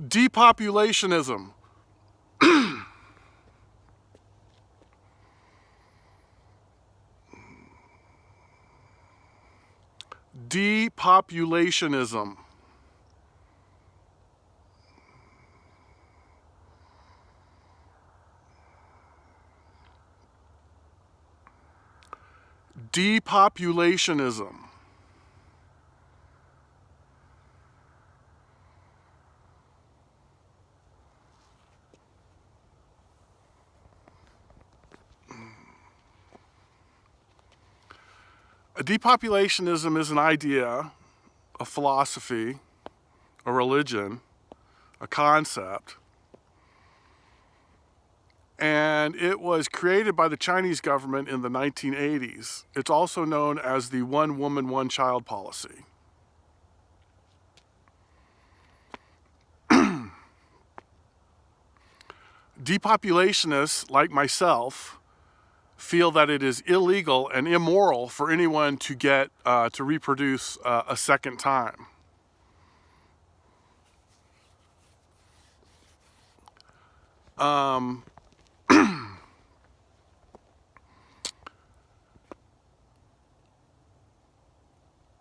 Depopulationism. Depopulationism. Depopulationism. Depopulationism is an idea, a philosophy, a religion, a concept, and it was created by the Chinese government in the 1980s. It's also known as the one woman, one child policy. Depopulationists, like myself, feel that it is illegal and immoral for anyone to get to reproduce a second time.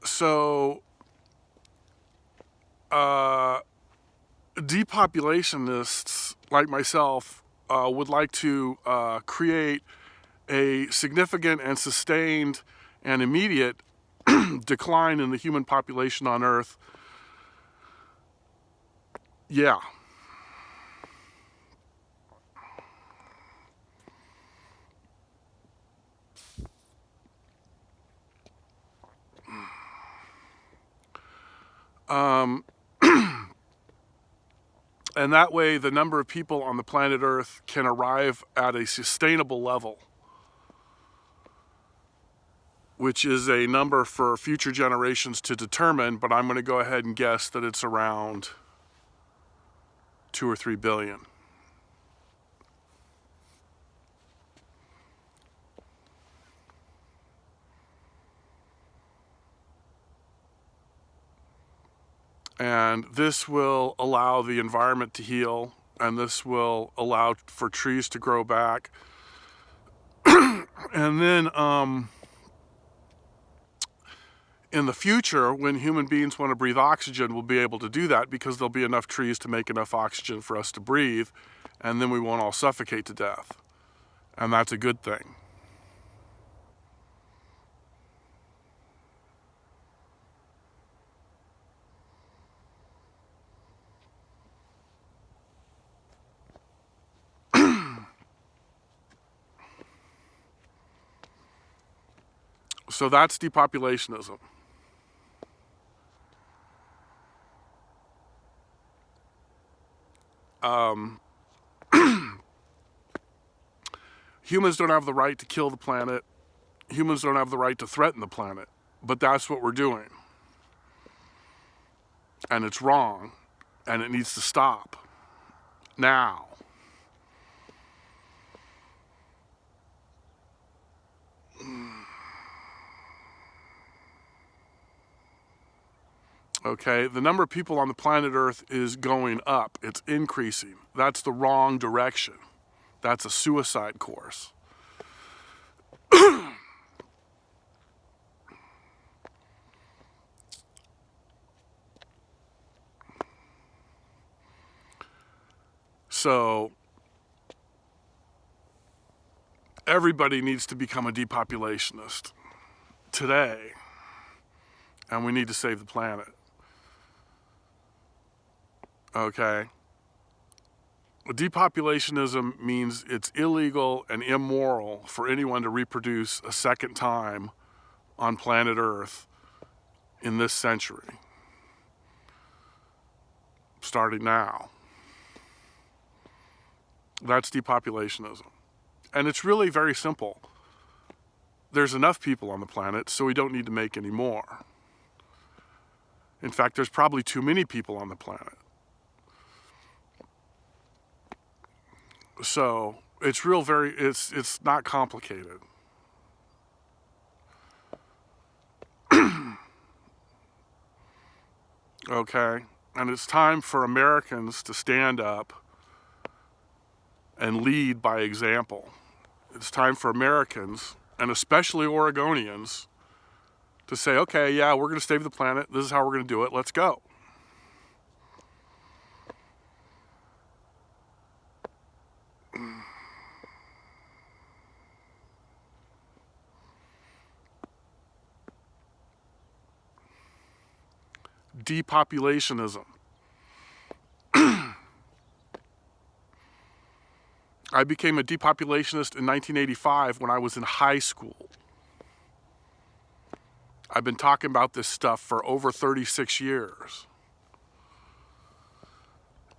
So depopulationists like myself would like to create a significant and sustained and immediate decline in the human population on Earth. Yeah. And that way the number of people on the planet Earth can arrive at a sustainable level, which is a number for future generations to determine, but I'm going to go ahead and guess that it's around 2 or 3 billion. And this will allow the environment to heal, and this will allow for trees to grow back. And then in the future, when human beings want to breathe oxygen, we'll be able to do that because there'll be enough trees to make enough oxygen for us to breathe, and then we won't all suffocate to death. And that's a good thing. So that's depopulationism. Humans don't have the right to kill the planet. Humans don't have the right to threaten the planet. But that's what we're doing. And it's wrong. And it needs to stop. Now. Okay, the number of people on the planet Earth is going up. It's increasing. That's the wrong direction. That's a suicide course. So everybody needs to become a depopulationist today, and we need to save the planet. Okay? Depopulationism means it's illegal and immoral for anyone to reproduce a second time on planet Earth in this century, starting now. That's depopulationism. And it's really very simple. There's enough people on the planet, so we don't need to make any more. In fact, there's probably too many people on the planet. So it's it's not complicated. Okay? And it's time for Americans to stand up and lead by example. It's time for Americans, and especially Oregonians, to say, okay, yeah, we're going to save the planet. This is how we're going to do it. Let's go. Depopulationism. I became a depopulationist in 1985 when I was in high school. I've been talking about this stuff for over 36 years.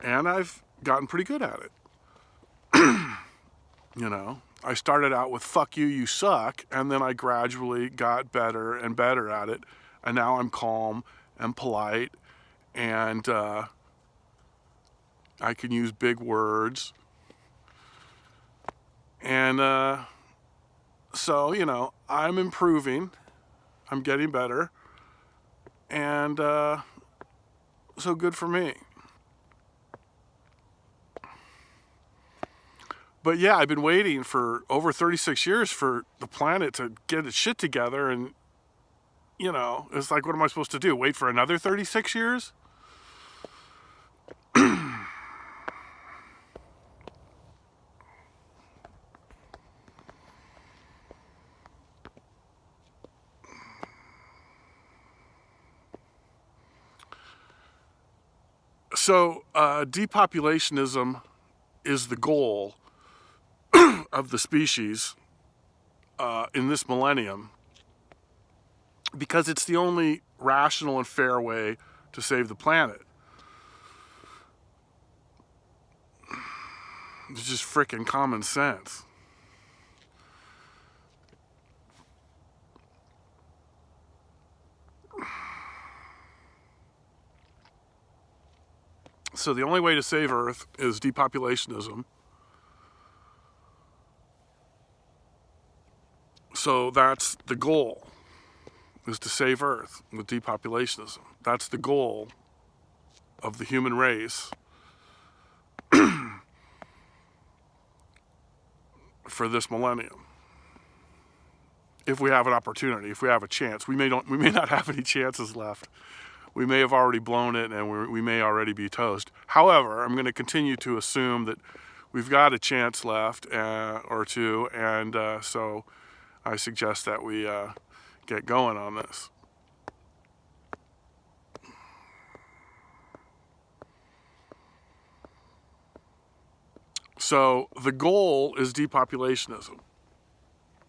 And I've gotten pretty good at it. You know, I started out with fuck you, you suck, and then I gradually got better and better at it. And now I'm calm and polite, and I can use big words. And so, you know, I'm improving. I'm getting better. And so good for me. But yeah, I've been waiting for over 36 years for the planet to get its shit together. And, you know, it's like, what am I supposed to do? Wait for another 36 years? So, depopulationism is the goal of the species in this millennium because it's the only rational and fair way to save the planet. It's just frickin' common sense. So the only way to save Earth is depopulationism. So that's the goal, is to save Earth with depopulationism. That's the goal of the human race for this millennium. If we have an opportunity, if we have a chance. We may not have any chances left. We may have already blown it, and we may already be toast. However, I'm going to continue to assume that we've got a chance left or two, and so I suggest that we get going on this. So the goal is depopulationism.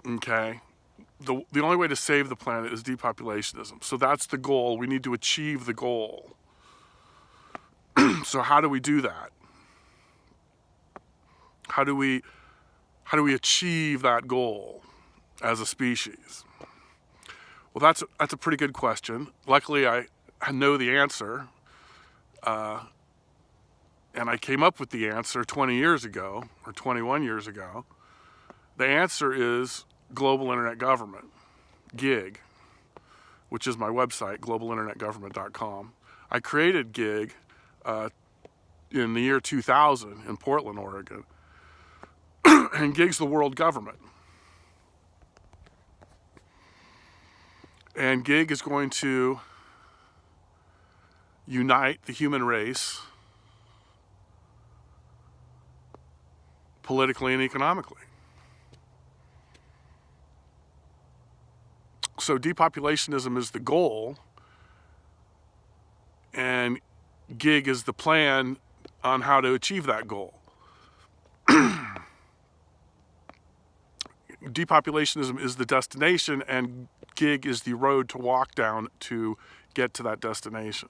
Okay? The only way to save the planet is depopulationism. So that's the goal. We need to achieve the goal. So how do we do that? How do we achieve that goal as a species? Well, that's a pretty good question. Luckily, I know the answer, and I came up with the answer 20 years ago or 21 years ago. The answer is global internet government, GIG, which is my website, globalinternetgovernment.com. I created GIG in the year 2000 in Portland, Oregon, and GIG's the world government. And GIG is going to unite the human race politically and economically. So depopulationism is the goal, and GIG is the plan on how to achieve that goal. Depopulationism is the destination, and GIG is the road to walk down to get to that destination.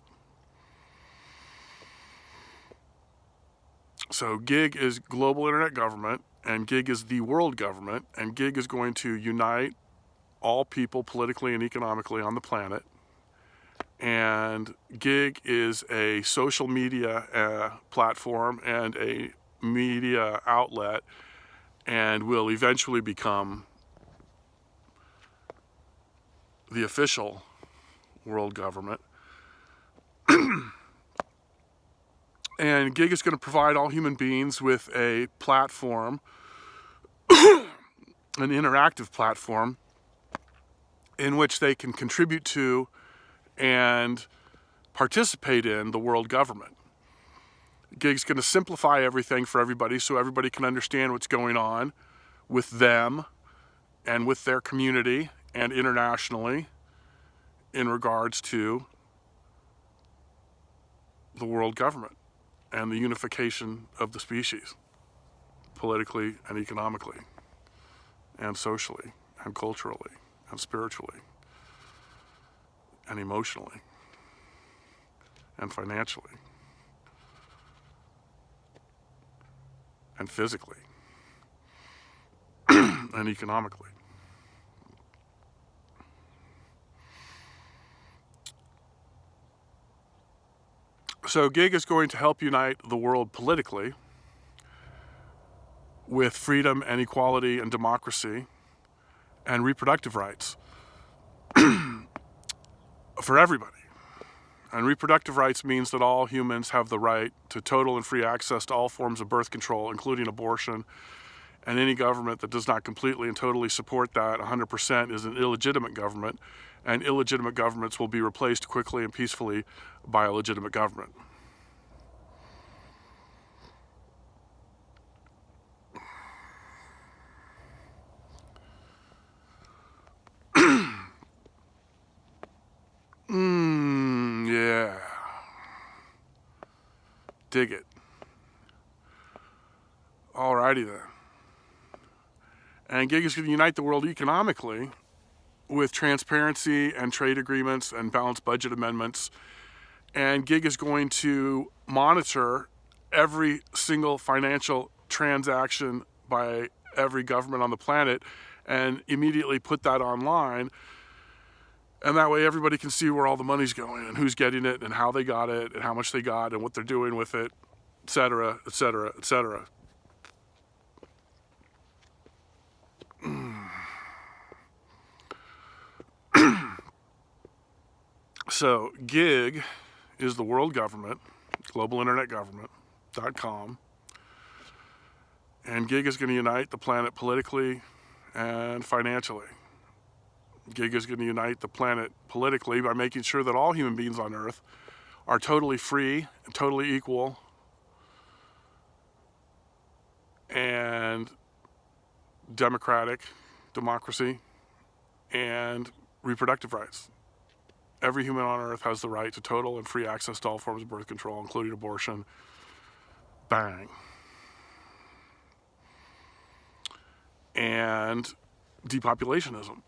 So GIG is global internet government, and GIG is the world government, and GIG is going to unite all people politically and economically on the planet. And GIG is a social media platform and a media outlet, and will eventually become the official world government. And Gig is going to provide all human beings with a platform, an interactive platform, in which they can contribute to and participate in the world government. Gig's going to simplify everything for everybody so everybody can understand what's going on with them and with their community and internationally in regards to the world government and the unification of the species, politically and economically and socially and culturally and spiritually and emotionally and financially and physically and economically. So Gig is going to help unite the world politically with freedom and equality and democracy and reproductive rights for everybody. And reproductive rights means that all humans have the right to total and free access to all forms of birth control, including abortion, and any government that does not completely and totally support that 100% is an illegitimate government, and illegitimate governments will be replaced quickly and peacefully by a legitimate government. Yeah. Dig it. Alrighty then. And Gig is going to unite the world economically with transparency and trade agreements and balanced budget amendments. And Gig is going to monitor every single financial transaction by every government on the planet and immediately put that online. And that way everybody can see where all the money's going and who's getting it and how they got it and how much they got and what they're doing with it, et cetera, et cetera, et cetera. So Gig is the world government, globalinternetgovernment.com. And Gig is going to unite the planet politically and financially. Gig is going to unite the planet politically by making sure that all human beings on Earth are totally free and totally equal and democracy, and reproductive rights. Every human on Earth has the right to total and free access to all forms of birth control, including abortion. Bang. And depopulationism.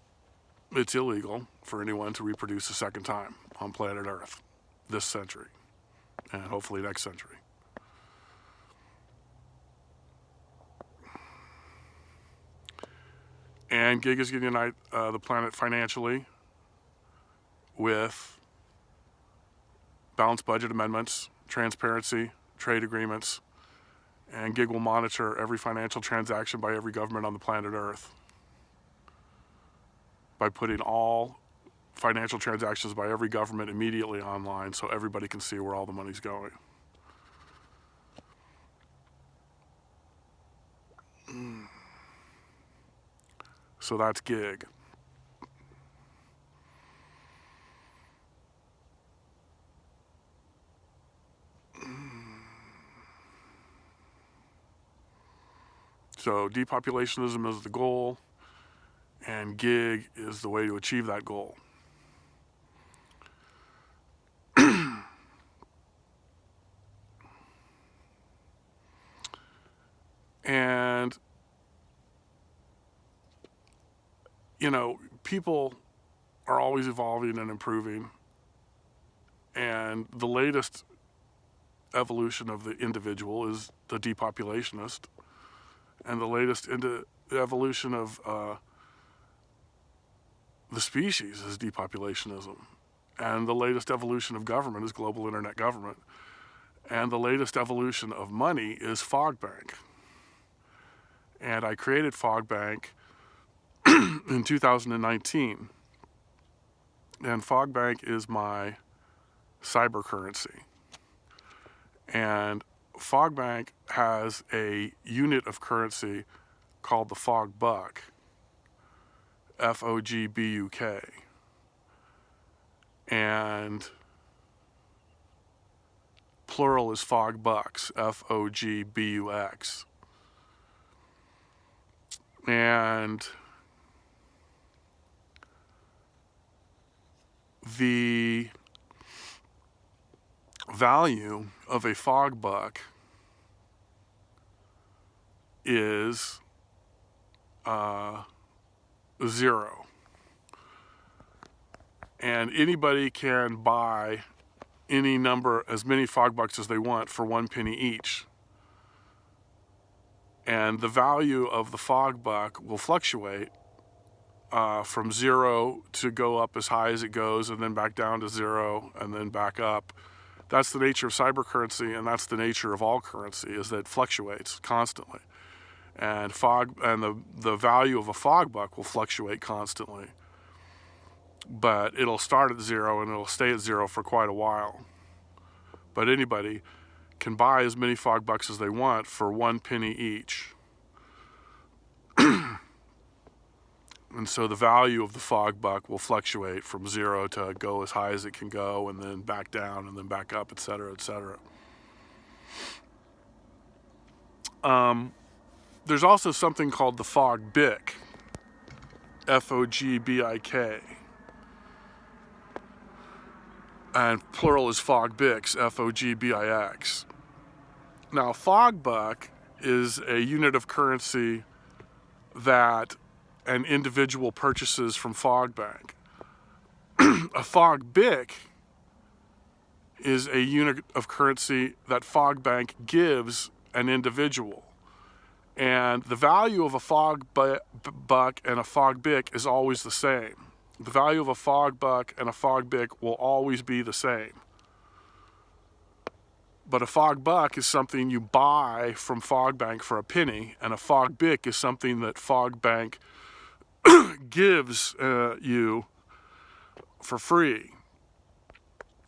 It's illegal for anyone to reproduce a second time on planet Earth this century and hopefully next century. And Gig is going to unite the planet financially with balanced budget amendments, transparency, trade agreements, and Gig will monitor every financial transaction by every government on the planet Earth by putting all financial transactions by every government immediately online so everybody can see where all the money's going. So that's Gig. So depopulationism is the goal, and Gig is the way to achieve that goal. And, you know, people are always evolving and improving, and the latest evolution of the individual is the depopulationist, and the latest evolution of the species is depopulationism, and the latest evolution of government is global internet government, and the latest evolution of money is FogBank. And I created FogBank in 2019, and FogBank is my cyber currency. And Fogbank has a unit of currency called the Fog Buck, Fogbuk. And plural is Fog Bucks, Fogbux. And the value of a fog buck is 0. And anybody can buy any number, as many fog bucks as they want for 1 penny each. And the value of the fog buck will fluctuate from 0 to go up as high as it goes, and then back down to 0, and then back up. That's the nature of cyber currency, and that's the nature of all currency, is that it fluctuates constantly. And the value of a fog buck will fluctuate constantly. But it'll start at 0 and it'll stay at 0 for quite a while. But anybody can buy as many fog bucks as they want for 1 penny each. And so the value of the fog buck will fluctuate from 0 to go as high as it can go, and then back down, and then back up, etc., etc. There's also something called the Fog Bic, Fogbik. And plural is Fog Bics, Fogbix. Now, Fog Buck is a unit of currency that an individual purchases from Fogbank. A Fog Bic is a unit of currency that Fogbank gives an individual. And the value of a Fog Buck and a Fog Bic is always the same. The value of a Fog Buck and a Fog Bic will always be the same. But a Fog Buck is something you buy from Fogbank for a penny, and a Fog Bic is something that Fogbank gives you for free.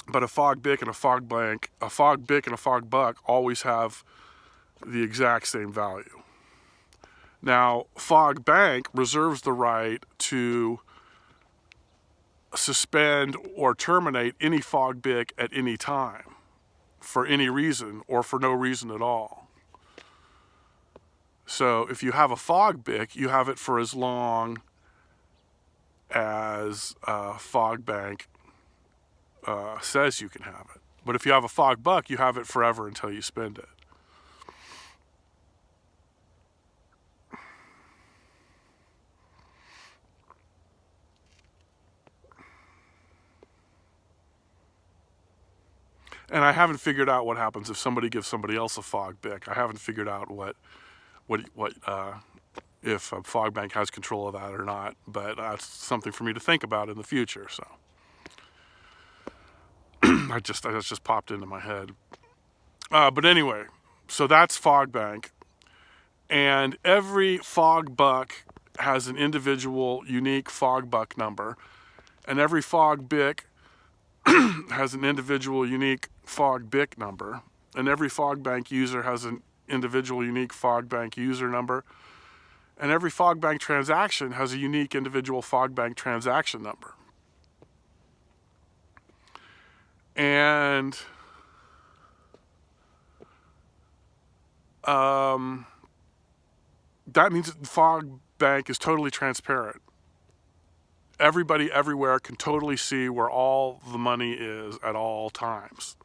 But a Fog Bic and a Fog Bic and a Fog Buck always have the exact same value. Now, Fogbank reserves the right to suspend or terminate any Fog Bic at any time, for any reason or for no reason at all. So if you have a Fog Bic, you have it for as long as Fogbank says you can have it. But if you have a Fog Buck, you have it forever until you spend it. And I haven't figured out what happens if somebody gives somebody else a Fog Bic. I haven't figured out what if Fogbank has control of that or not. But that's something for me to think about in the future. So that just popped into my head. But anyway, so that's Fogbank, and every Fog Buck has an individual, unique Fog Buck number, and every Fog Bic has an individual, unique Fog Bic number, and every Fogbank user has an individual, unique Fogbank user number, and every Fogbank transaction has a unique individual Fogbank transaction number. And that means that Fogbank is totally transparent. Everybody everywhere can totally see where all the money is at all times.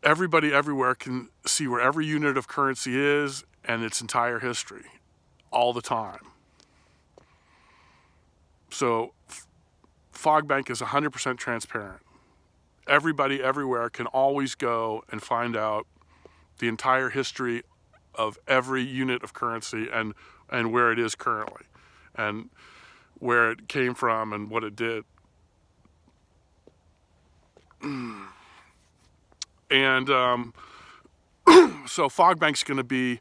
Everybody everywhere can see where every unit of currency is and its entire history, all the time. So Fogbank is 100% transparent. Everybody everywhere can always go and find out the entire history of every unit of currency and where it is currently, and where it came from and what it did. And so Fogbank's going to be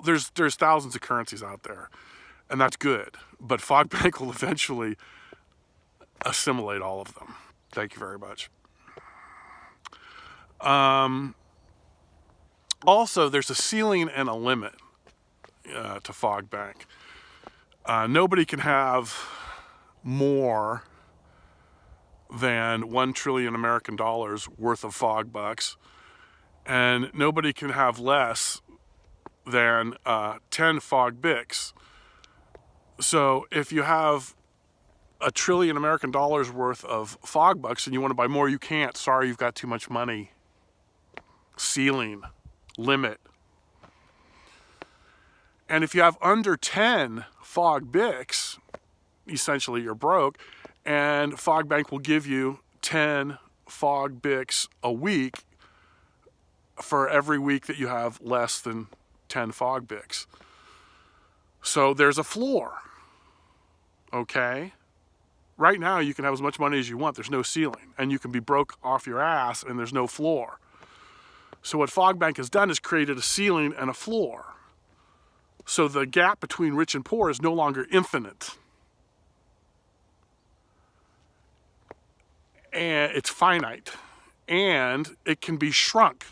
there's thousands of currencies out there, and that's good. But Fogbank will eventually assimilate all of them. Thank you very much. Also, there's a ceiling and a limit to fog bank. Nobody can have more than 1 trillion American dollars worth of fog bucks, and nobody can have less than 10 fog bics. So if you have 1 trillion American dollars worth of fog bucks and you want to buy more, you can't. Sorry, you've got too much money. Ceiling, limit. And if you have under 10 fog bics, essentially you're broke, and Fog Bank will give you 10 fog bics a week for every week that you have less than 10 fog bics. So there's a floor, okay? Right now you can have as much money as you want. There's no ceiling, and you can be broke off your ass and there's no floor. So what Fog Bank has done is created a ceiling and a floor. So the gap between rich and poor is no longer infinite. And it's finite, and it can be shrunk.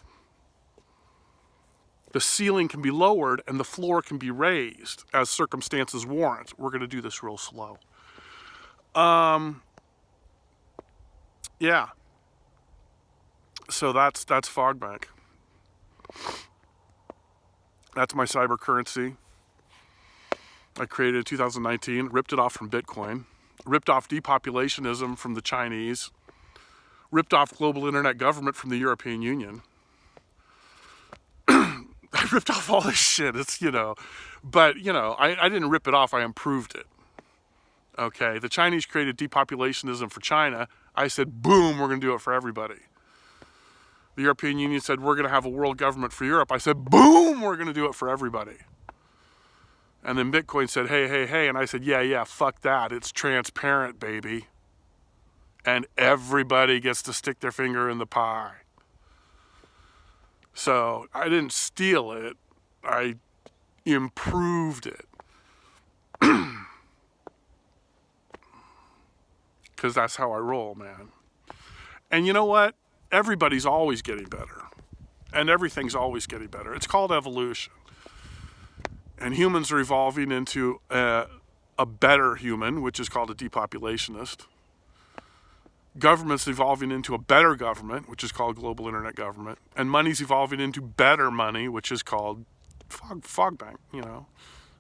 The ceiling can be lowered and the floor can be raised as circumstances warrant. We're going to do this real slow. Yeah. So that's Fog Bank. That's my cyber currency. I created in 2019, ripped it off from Bitcoin, ripped off depopulationism from the Chinese, ripped off global internet government from the European Union. I ripped off all this shit. It's, but, I didn't rip it off. I improved it. Okay. The Chinese created depopulationism for China. I said, boom, we're going to do it for everybody. The European Union said, we're going to have a world government for Europe. I said, boom, we're going to do it for everybody. And then Bitcoin said, hey. And I said, yeah, fuck that. It's transparent, baby. And everybody gets to stick their finger in the pie. So I didn't steal it. I improved it. Because that's how I roll, man. And you know what? Everybody's always getting better. And everything's always getting better. It's called evolution. And humans are evolving into a better human, which is called a depopulationist. Government's evolving into a better government, which is called global internet government. And money's evolving into better money, which is called Fog Bank,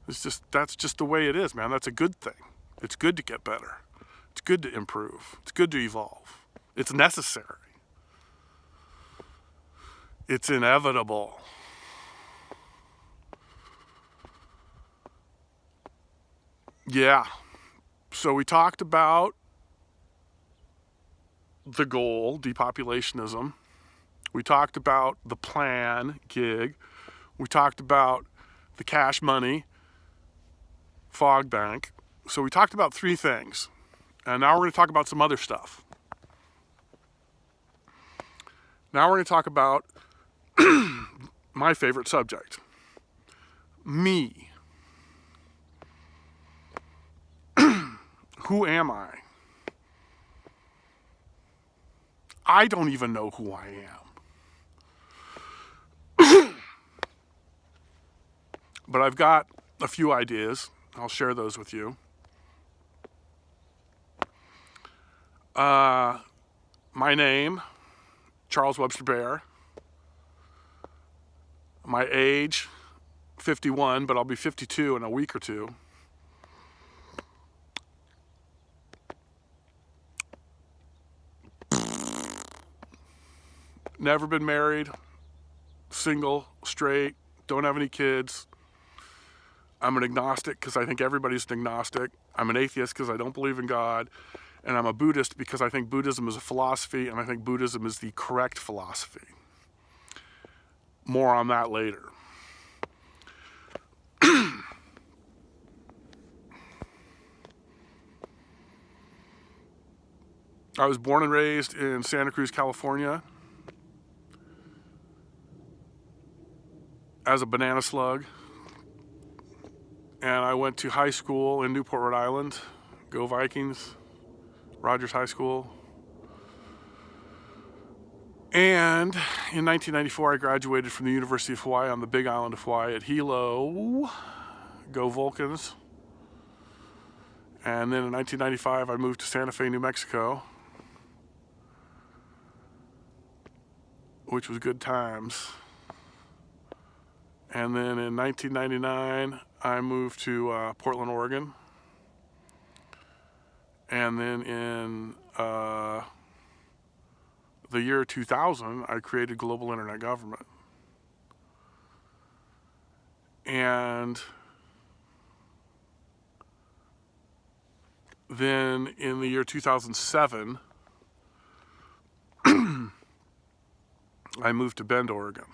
That's just the way it is, man. That's a good thing. It's good to get better. It's good to improve. It's good to evolve. It's necessary. It's inevitable. Yeah. So we talked about the goal, depopulationism. We talked about the plan, gig. We talked about the cash money, Fog Bank. So we talked about 3 things. And now we're going to talk about some other stuff. Now we're going to talk about my favorite subject. Me. Who am I? I don't even know who I am. But I've got a few ideas. I'll share those with you. My name, Charles Webster Baer. My age, 51, but I'll be 52 in a week or two. Never been married, single, straight, don't have any kids. I'm an agnostic because I think everybody's an agnostic. I'm an atheist because I don't believe in God. And I'm a Buddhist because I think Buddhism is a philosophy, and I think Buddhism is the correct philosophy. More on that later. I was born and raised in Santa Cruz, California, as a banana slug. And I went to high school in Newport, Rhode Island. Go Vikings. Rogers High School. And in 1994, I graduated from the University of Hawaii on the Big Island of Hawaii at Hilo. Go Vulcans. And then in 1995, I moved to Santa Fe, New Mexico, which was good times. And then in 1999, I moved to Portland, Oregon. And then in the year 2000, I created Global Internet Government. And then in the year 2007, I moved to Bend, Oregon.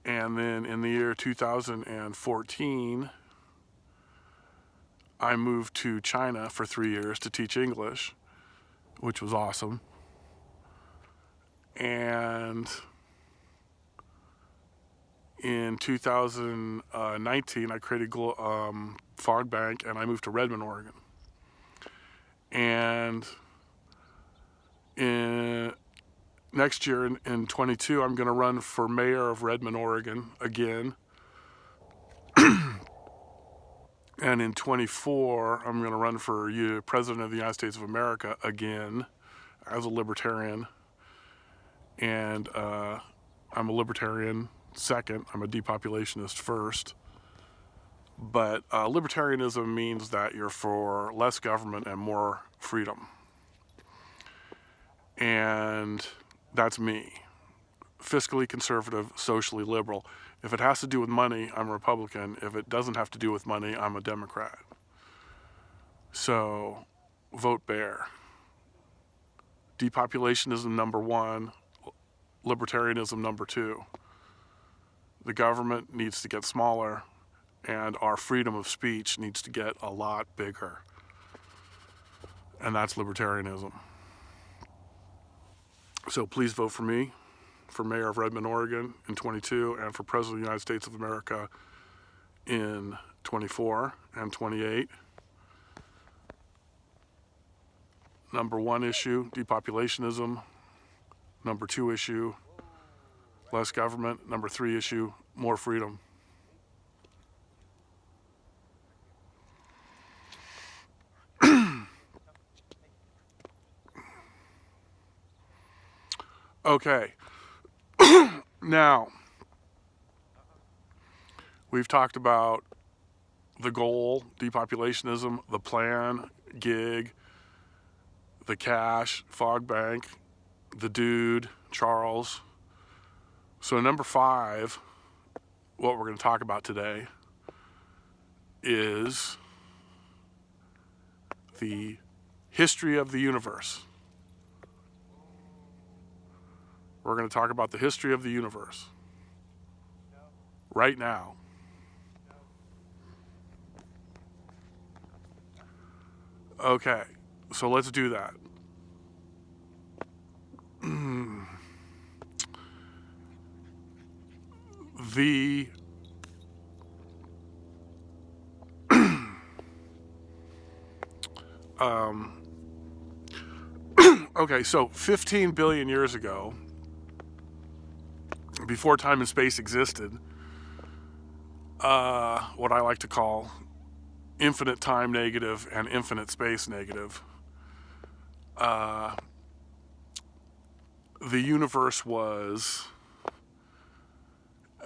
And then in the year 2014, I moved to China for 3 years to teach English, which was awesome. And in 2019, I created Fog Bank, and I moved to Redmond, Oregon. And next year, in 22, I'm going to run for mayor of Redmond, Oregon again. And in 24, I'm going to run for President of the United States of America again as a libertarian. And I'm a libertarian second. I'm a depopulationist first. But libertarianism means that you're for less government and more freedom. And that's me. Fiscally conservative, socially liberal. If it has to do with money, I'm a Republican. If it doesn't have to do with money, I'm a Democrat. So, vote Baer. Depopulationism number 1, libertarianism number 2. The government needs to get smaller, and our freedom of speech needs to get a lot bigger. And that's libertarianism. So please vote for me for mayor of Redmond, Oregon in 22, and for president of the United States of America in 24 and 28. Number 1 issue, depopulationism. Number 2 issue, less government. Number 3 issue, more freedom. Okay. Now, we've talked about the goal, depopulationism, the plan, gig, the cash, Fog Bank, the dude, Charles. So number 5, what we're going to talk about today is the history of the universe. We're going to talk about the history of the universe right now. Okay, so let's do that. Okay, so 15 billion years ago, before time and space existed, what I like to call infinite time negative and infinite space negative, the universe was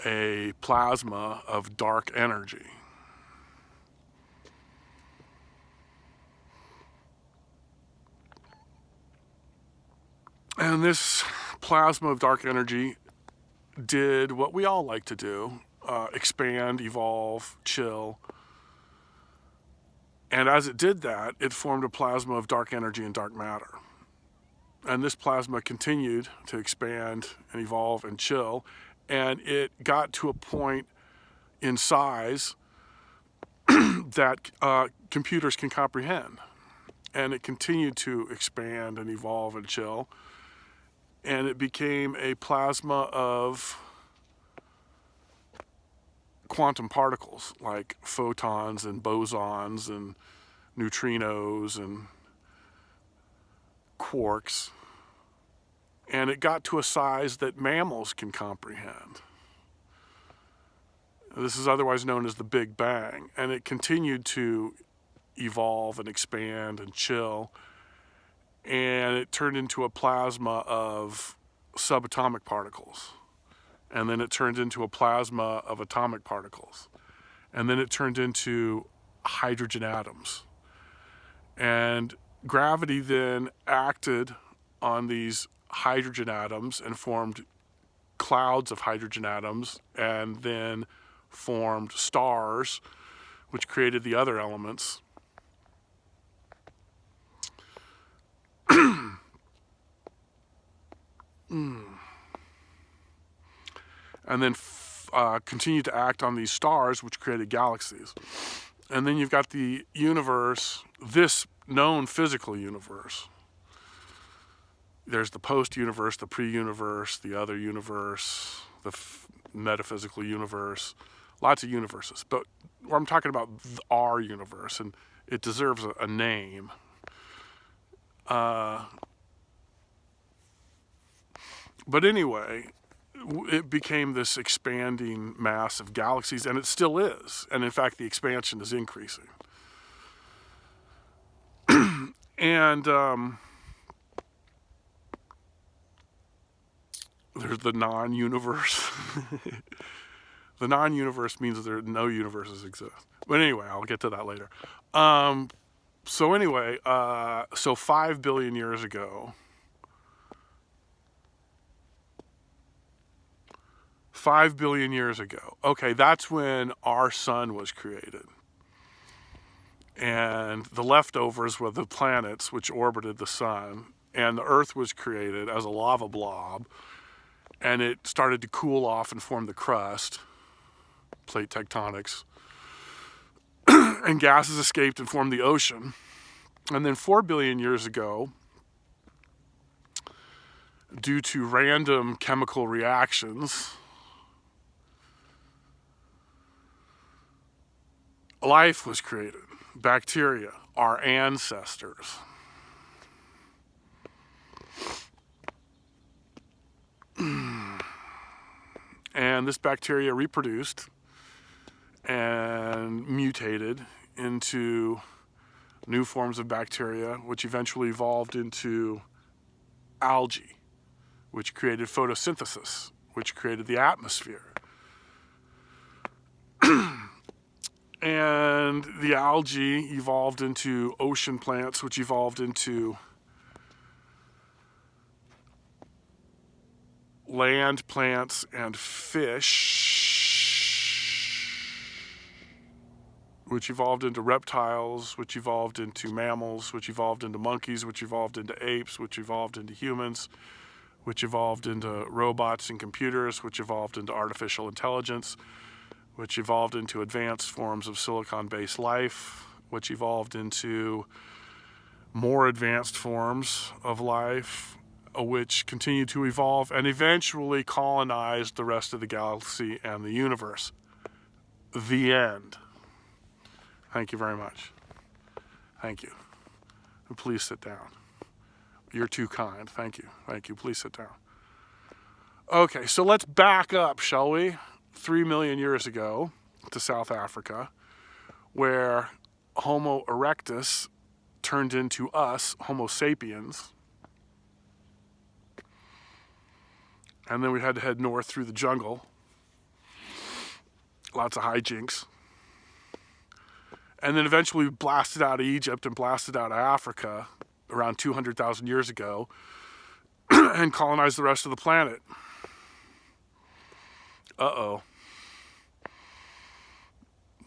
a plasma of dark energy. And this plasma of dark energy did what we all like to do, expand, evolve, chill. And as it did that, it formed a plasma of dark energy and dark matter. And this plasma continued to expand and evolve and chill, and it got to a point in size that computers can comprehend. And it continued to expand and evolve and chill, and it became a plasma of quantum particles like photons and bosons and neutrinos and quarks. and it got to a size that mammals can comprehend. This is otherwise known as the Big Bang, and it continued to evolve and expand and chill, and it turned into a plasma of subatomic particles, and then it turned into a plasma of atomic particles, and then it turned into hydrogen atoms. And gravity then acted on these hydrogen atoms and formed clouds of hydrogen atoms, and then formed stars, which created the other elements. And then continued to act on these stars, which created galaxies. And then you've got the universe, this known physical universe. There's the post-universe, the pre-universe, the other universe, the metaphysical universe, lots of universes. But I'm talking about our universe, and it deserves a name. But anyway, it became this expanding mass of galaxies, and it still is. And in fact, the expansion is increasing. And there's the non-universe. The non-universe means that no universes exist. But anyway, I'll get to that later. So 5 billion years ago, 5 billion years ago, okay, that's when our sun was created. And the leftovers were the planets which orbited the sun, and the Earth was created as a lava blob, and it started to cool off and form the crust, plate tectonics, and gases escaped and formed the ocean. And then 4 billion years ago, due to random chemical reactions, life was created. Bacteria, our ancestors. And this bacteria reproduced and mutated into new forms of bacteria, which eventually evolved into algae, which created photosynthesis, which created the atmosphere. And the algae evolved into ocean plants, which evolved into land plants and fish, which evolved into reptiles, which evolved into mammals, which evolved into monkeys, which evolved into apes, which evolved into humans, which evolved into robots and computers, which evolved into artificial intelligence, which evolved into advanced forms of silicon-based life, which evolved into more advanced forms of life, which continued to evolve and eventually colonized the rest of the galaxy and the universe. The end. Thank you very much. Thank you. And please sit down. You're too kind. Thank you. Thank you. Please sit down. Okay, so let's back up, shall we? 3 million years ago to South Africa, where Homo erectus turned into us, Homo sapiens. And then we had to head north through the jungle. Lots of hijinks. And then eventually we blasted out of Egypt and blasted out of Africa around 200,000 years ago and colonized the rest of the planet. Uh-oh.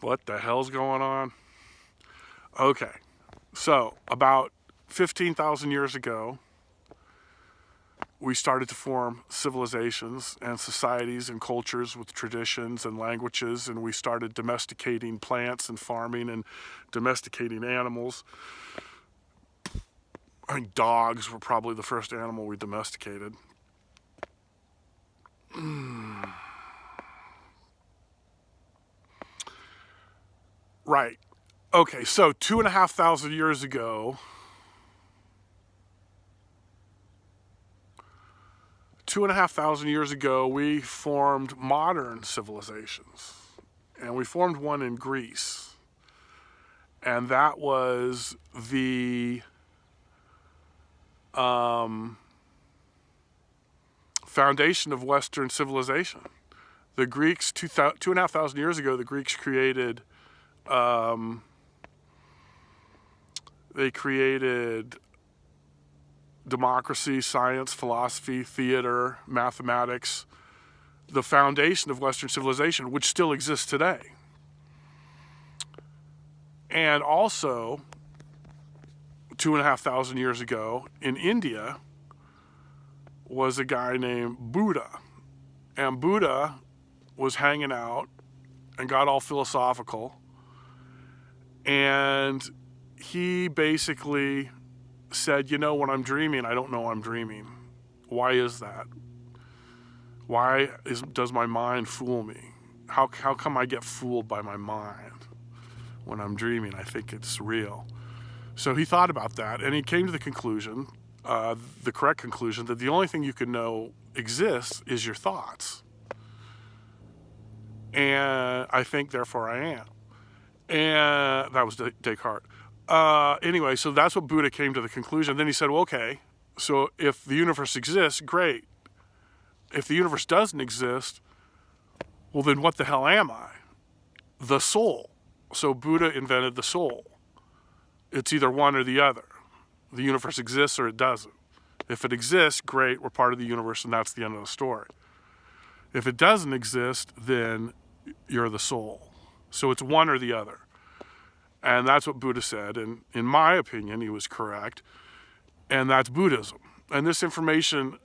What the hell's going on? Okay, so about 15,000 years ago, we started to form civilizations and societies and cultures with traditions and languages, and we started domesticating plants and farming and domesticating animals. I think dogs were probably the first animal we domesticated. Right. Okay, so 2,500 years ago, 2,500 years ago, we formed modern civilizations. And we formed one in Greece. And that was the foundation of Western civilization. The Greeks, 2,500 years ago, the Greeks created democracy, science, philosophy, theater, mathematics, the foundation of Western civilization, which still exists today. And also, 2,500 years ago, in India, was a guy named Buddha. And Buddha was hanging out and got all philosophical. And he basically said, you know, when I'm dreaming, I don't know I'm dreaming. Why is that? Why does my mind fool me? How come I get fooled by my mind when I'm dreaming? I think it's real. So he thought about that, and he came to the conclusion, the correct conclusion, that the only thing you can know exists is your thoughts. And I think, therefore I am. And that was Descartes. Anyway, so that's what Buddha came to the conclusion. Then he said, well, okay, so if the universe exists, great. If the universe doesn't exist, well, then what the hell am I? The soul. So Buddha invented the soul. It's either one or the other. The universe exists or it doesn't. If it exists, great, we're part of the universe, and that's the end of the story. If it doesn't exist, then you're the soul. So it's one or the other. And that's what Buddha said, and in my opinion, he was correct. And that's Buddhism. And this information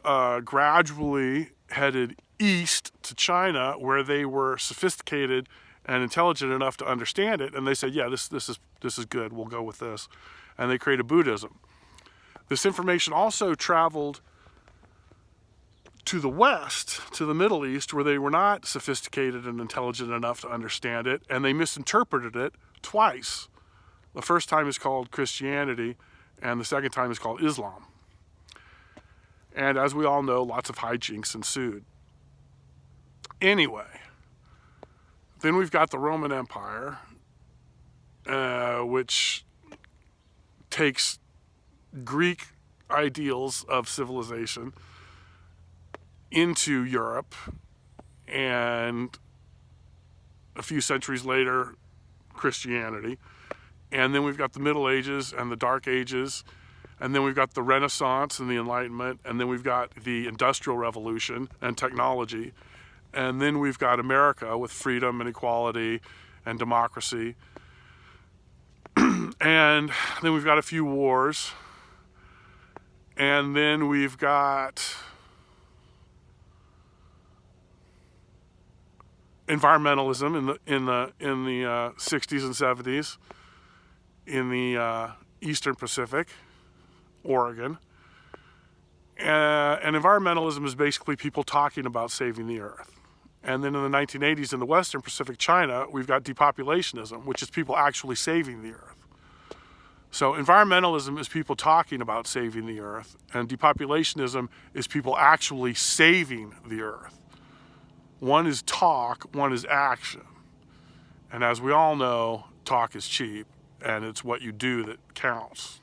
gradually headed east to China, where they were sophisticated and intelligent enough to understand it. And they said, yeah, this is good. We'll go with this. And they created Buddhism. This information also traveled to the West, to the Middle East, where they were not sophisticated and intelligent enough to understand it, and they misinterpreted it twice. The first time is called Christianity, and the second time is called Islam. And as we all know, lots of hijinks ensued. Anyway, then we've got the Roman Empire, which takes Greek ideals of civilization into Europe, and a few centuries later, Christianity. And then we've got the Middle Ages and the Dark Ages, and then we've got the Renaissance and the Enlightenment, and then we've got the Industrial Revolution and technology, and then we've got America with freedom and equality and democracy, and then we've got a few wars, and then we've got environmentalism in the 60s and 70s in the Eastern Pacific, Oregon. And environmentalism is basically people talking about saving the earth. And then in the 1980s in the Western Pacific, China, we've got depopulationism, which is people actually saving the earth. So environmentalism is people talking about saving the earth, and depopulationism is people actually saving the earth. One is talk, one is action. And as we all know, talk is cheap, and it's what you do that counts.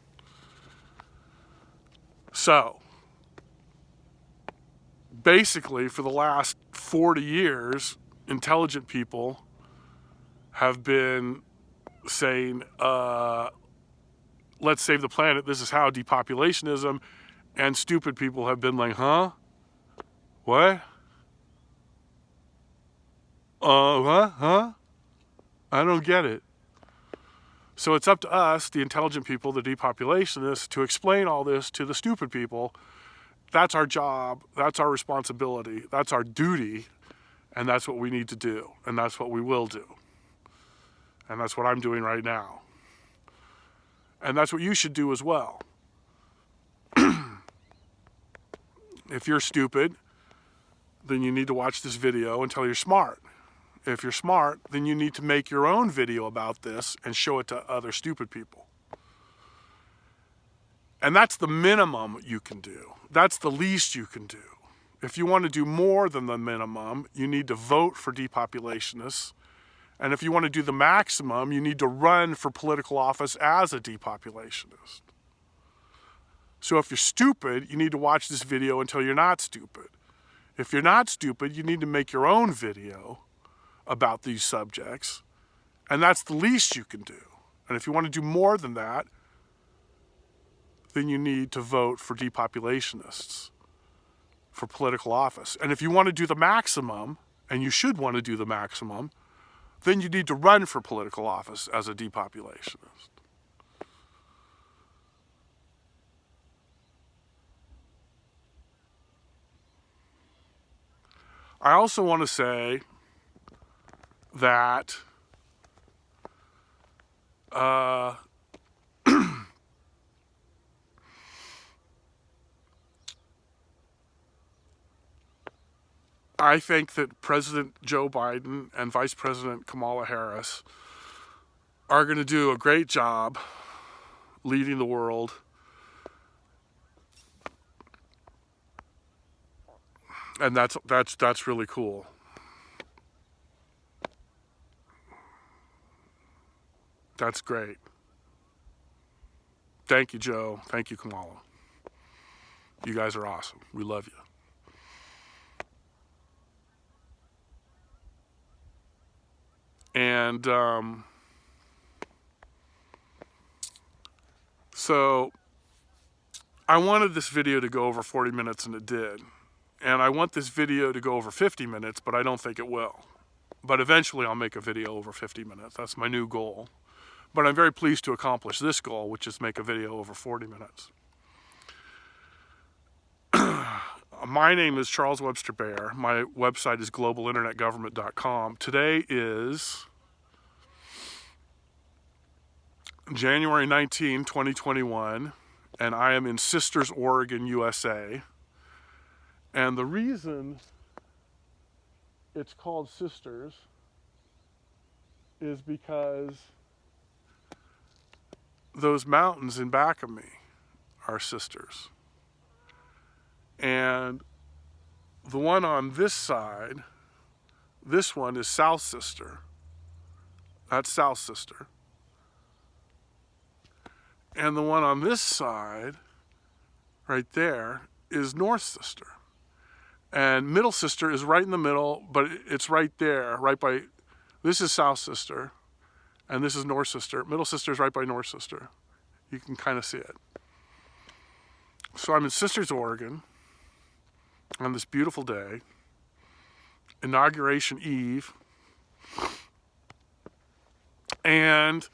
So, basically, for the last 40 years, intelligent people have been saying, let's save the planet, this is how, depopulationism, and stupid people have been like, huh? What? What? Huh? I don't get it. So it's up to us, the intelligent people, the depopulationists, to explain all this to the stupid people. That's our job, that's our responsibility, that's our duty, and that's what we need to do, and that's what we will do. And that's what I'm doing right now. And that's what you should do as well. If you're stupid, then you need to watch this video until you're smart. If you're smart, then you need to make your own video about this and show it to other stupid people. And that's the minimum you can do. That's the least you can do. If you want to do more than the minimum, you need to vote for depopulationists. And if you want to do the maximum, you need to run for political office as a depopulationist. So if you're stupid, you need to watch this video until you're not stupid. If you're not stupid, you need to make your own video about these subjects. And that's the least you can do. And if you want to do more than that, then you need to vote for depopulationists for political office. And if you want to do the maximum, and you should want to do the maximum, then you need to run for political office as a depopulationist. I also want to say that I think that President Joe Biden and Vice President Kamala Harris are going to do a great job leading the world. And that's really cool. That's great. Thank you, Joe. Thank you, Kamala. You guys are awesome. We love you. And so I wanted this video to go over 40 minutes, and it did. And I want this video to go over 50 minutes, but I don't think it will. But eventually I'll make a video over 50 minutes. That's my new goal. But I'm very pleased to accomplish this goal, which is make a video over 40 minutes. My name is Charles Webster Baer. My website is globalinternetgovernment.com. Today is January 19, 2021, and I am in Sisters, Oregon, USA. And the reason it's called Sisters is because those mountains in back of me are sisters. And the one on this side, this one is South Sister. That's South Sister. And the one on this side, right there, is North Sister. And Middle Sister is right in the middle, but it's right there, right by, this is South Sister, and this is North Sister. Middle Sister is right by North Sister. You can kind of see it. So I'm in Sisters, Oregon, on this beautiful day, Inauguration Eve, and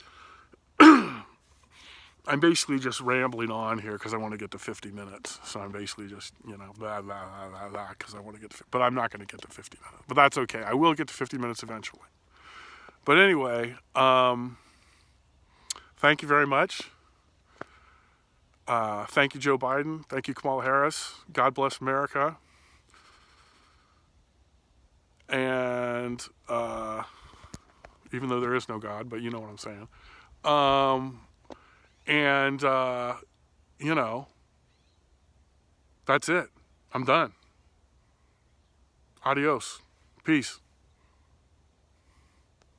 I'm basically just rambling on here because I want to get to 50 minutes. So I'm basically just, blah, blah, blah, blah, blah, because I want to get to, but I'm not going to get to 50 minutes. But that's okay. I will get to 50 minutes eventually. But anyway, thank you very much. Thank you, Joe Biden. Thank you, Kamala Harris. God bless America. And even though there is no God, but you know what I'm saying. That's it. I'm done. Adios. Peace.